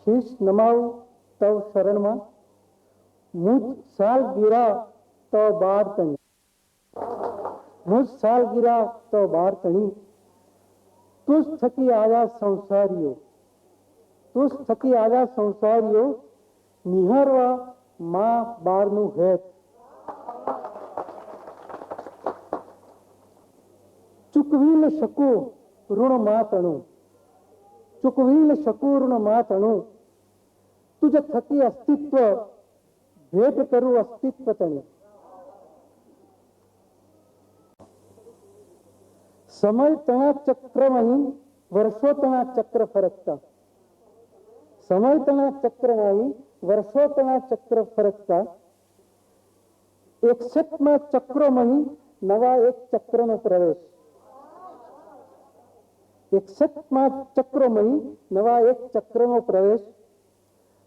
शीश नमाऊ तव शरण में मुझ साल गिरा तो बार तणी, मुझ साल गिरा तो बार तणी, तुझ थकी आया संसारियो, तुझ थकी आया संसारियो, निहारवा मां बारनु हेत, चुकवी न शकू ऋण मां तणु, चुकवी न शकू ऋण मां तणु, तुझ थकी अस्तित्व भेट करू अस्तित्व तणी। समय तना चक्र नहीं वर्षों तना चक्र फरकता, समय तना चक्र नहीं वर्षों तना चक्र फरकता, 61 चक्रो में नवा एक चक्र नो प्रवेश, 61 चक्रो में नवा एक चक्र नो प्रवेश,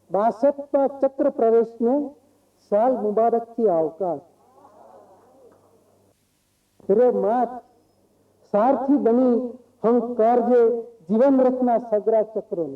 62 चक्र प्रवेश ने साल मुबारक थी आवकार। रे मात सारथी बनी हम कार्य जीवन रत्ना सगरा चक्रों